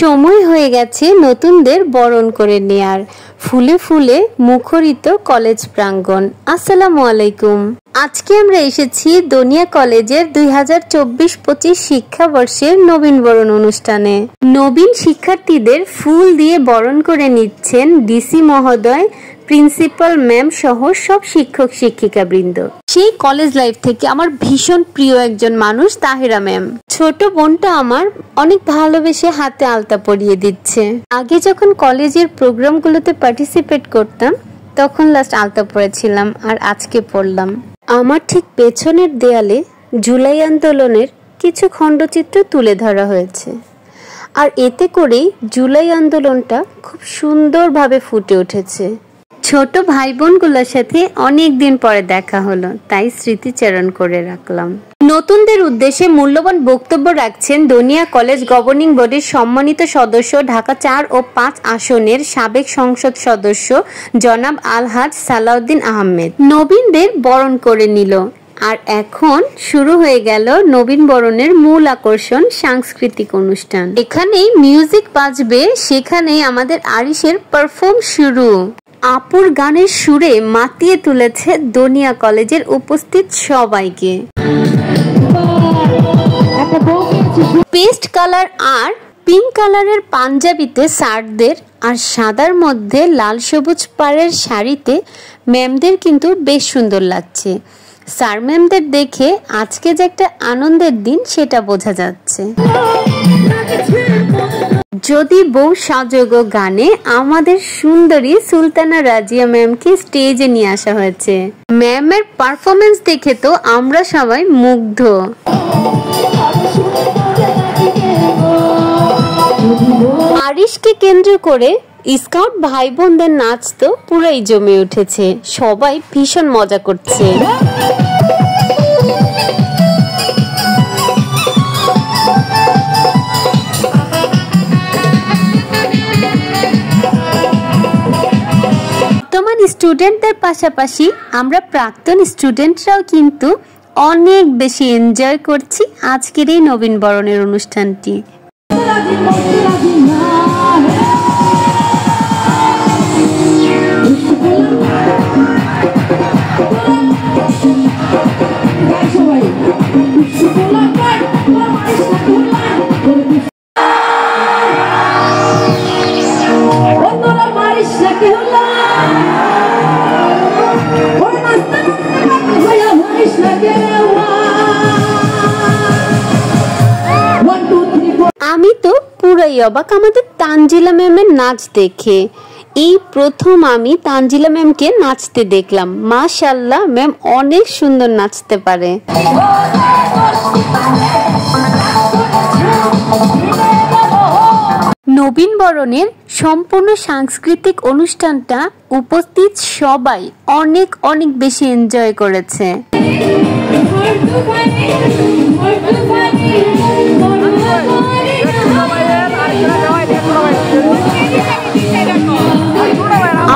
সময় হয়ে গেছে নতুনদের বরণ করে নেয়ার। ফুলে ফুলে মুখরিত কলেজ প্রাঙ্গণ। আসসালামু আলাইকুম। আজকে আমরা এসেছি দনিয়া কলেজের 2024-25 শিক্ষাবর্ষের নবীন বরণ অনুষ্ঠানে। নবীন শিক্ষার্থীদের ফুল দিয়ে বরণ করে নিচ্ছেন ডিসি মহোদয়, প্রিন্সিপাল ম্যাম সহ সব শিক্ষক শিক্ষিকা বৃন্দ। সেই কলেজ লাইফ থেকে আমার ভীষণ প্রিয় একজন মানুষ তাহিরা ম্যাম। ছোট বোনটা আমার অনেক ভালোবেসে হাতে আলতা পরিয়ে দিচ্ছে। আগে যখন কলেজের প্রোগ্রামগুলোতে পার্টিসিপেট করতাম তখন লাস্ট আলতা পরেছিলাম, আর আজকে পড়লাম। আমার ঠিক পেছনের দেয়ালে জুলাই আন্দোলনের কিছু খণ্ডচিত্র তুলে ধরা হয়েছে, আর এতে করেই জুলাই আন্দোলনটা খুব সুন্দরভাবে ফুটে উঠেছে। ছোট ভাই বোনগুলোর সাথে অনেক দিন পরে দেখা হলো, তাই স্মৃতিচারণ করে রাখলাম। নতুনদের উদ্দেশ্যে মূল্যবান বক্তব্য রাখছেন দনিয়া কলেজ গভর্নিং বোর্ডের সম্মানিত সদস্য, ঢাকা 4 ও 5 আসনের সাবেক সংসদ সদস্য জনাব আলহাজ সালাউদ্দিন আহমেদ। নবীনদের বরণ করে নিল, আর এখন শুরু হয়ে গেল নবীন বরণের মূল আকর্ষণ, সাংস্কৃতিক অনুষ্ঠান। এখানেই মিউজিক বাজবে, সেখানেই আমাদের আরিশের পারফর্ম শুরু। আপুর গানের সুরে মাতিয়ে তুলেছে দনিয়া কলেজের উপস্থিত সবাইকে। পেস্ট কালার আর পিঙ্ক কালারের পাঞ্জাবিতে স্যারদের, আর সাদার মধ্যে লাল সবুজ পাড়ের শাড়িতে ম্যামদের কিন্তু বেশ সুন্দর লাগছে। স্যার ম্যামদের দেখে আজকে যে একটা আনন্দের দিন সেটা বোঝা যাচ্ছে। যদি বউ সাজগো গানে আমাদের সুন্দরী সুলতানা রাজিয়া ম্যামকে স্টেজে নিয়ে আসা হয়েছে। ম্যামের পারফরমেন্স দেখে তো আমরা সবাই মুগ্ধ। আরিশকে কেন্দ্র করে স্কাউট ভাই বোনদের নাচ তো পুরাই জমে উঠেছে, সবাই ভীষণ মজা করছে। স্টুডেন্টদের পাশাপাশি আমরা প্রাক্তন স্টুডেন্টরাও কিন্তু অনেক বেশি এনজয় করছি আজকের এই নবীন বরণের অনুষ্ঠানটি। আমি তো পুরাই অবাক আমাদের তানজিলা ম্যামের নাচ দেখে। এই প্রথম আমি তানজিলা ম্যামকে নাচতে দেখলাম। মাশাআল্লাহ, ম্যাম অনেক সুন্দর নাচতে পারে। নবীন বরণের সম্পূর্ণ সাংস্কৃতিক অনুষ্ঠানটা উপস্থিত সবাই অনেক অনেক বেশি এনজয় করেছে।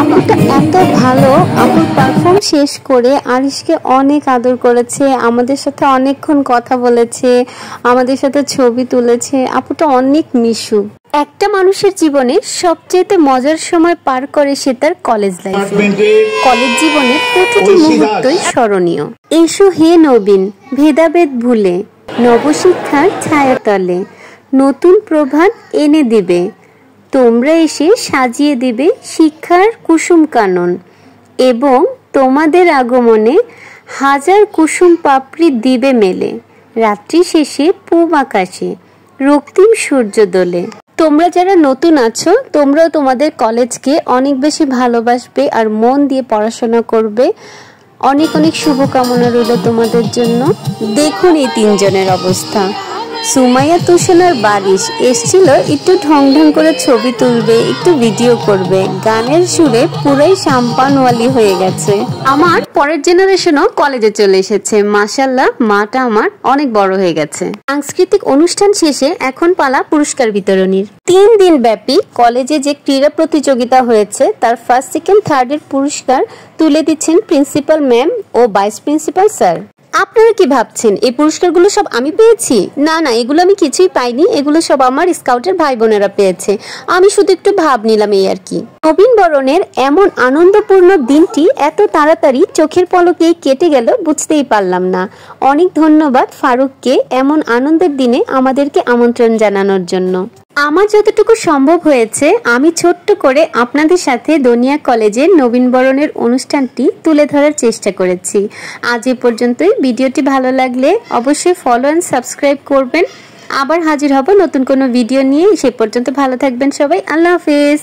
আপুটা এত ভালো, আপুর পারফর্ম শেষ করে আরিশকে অনেক আদর করেছে, আমাদের সাথে অনেকক্ষণ কথা বলেছে, আমাদের সাথে ছবি তুলেছে। আপুটা অনেক মিশুক। একটা মানুষের জীবনে সবচেয়ে মজার সময় পার করে সে তার কলেজ লাইফে। কলেজ জীবনের প্রতিটি মুহূর্তই স্মরণীয়। এসো হে নবীন, ভেদাভেদ ভুলে নবশিক্ষার ছায়াতলে নতুন প্রভাত এনে দিবে, তোমরা এসে সাজিয়ে দিবে শিক্ষার কুসুম কানন, এবং তোমাদের আগমনে হাজার কুসুম পাপড়ি দিবে মেলে, রাত্রি শেষে পূব আকাশে রক্তিম সূর্য দোলে। তোমরা যারা নতুন আছো তোমরাও তোমাদের কলেজকে অনেক বেশি ভালোবাসবে আর মন দিয়ে পড়াশোনা করবে। অনেক অনেক শুভকামনা রইল তোমাদের জন্য। দেখুন এই তিনজনের অবস্থা। সুমাইয়া তুষার বারিশ এসছিল একটু ঢং ঢং করে ছবি তুলবে, একটু ভিডিও করবে, গানের সুরে পুরাই শাম্পানওয়ালি হয়ে গেছে। আমার পরের জেনারেশনও কলেজে চলে এসেছে। মাশাআল্লাহ, মাটা আমার অনেক বড় হয়ে গেছে। সাংস্কৃতিক অনুষ্ঠান শেষে এখন পালা পুরস্কার বিতরণীর। 3 দিন ব্যাপী কলেজে যে ক্রীড়া প্রতিযোগিতা হয়েছে তার ফার্স্ট, সেকেন্ড, থার্ড এর পুরস্কার তুলে দিচ্ছেন প্রিন্সিপাল ম্যাম ও ভাইস প্রিন্সিপাল স্যার। আপনারা কি ভাবছেন এই পুরস্কারগুলো সব আমি পেয়েছি? না না, এগুলো আমি কিছুই পাইনি, এগুলো সব আমার স্কাউটের ভাই বোনেরা পেয়েছে। আমি শুধু একটু ভাব নিলাম এই আর কি। নবীন বরণের এমন আনন্দপূর্ণ দিনটি এত তাড়াতাড়ি চোখের পলকেই কেটে গেল বুঝতেই পারলাম না। অনেক ধন্যবাদ ফারুককে এমন আনন্দের দিনে আমাদেরকে আমন্ত্রণ জানানোর জন্য। আমার যতটুকু সম্ভব হয়েছে আমি ছোট্ট করে আপনাদের সাথে দনিয়া কলেজের নবীনবরণের অনুষ্ঠানটি তুলে ধরার চেষ্টা করেছি। আজ এ পর্যন্তই। ভিডিওটি ভালো লাগলে অবশ্যই ফলো অ্যান্ড সাবস্ক্রাইব করবেন। আবার হাজির হব নতুন কোনো ভিডিও নিয়ে। সে পর্যন্ত ভালো থাকবেন সবাই। আল্লাহ হাফেজ।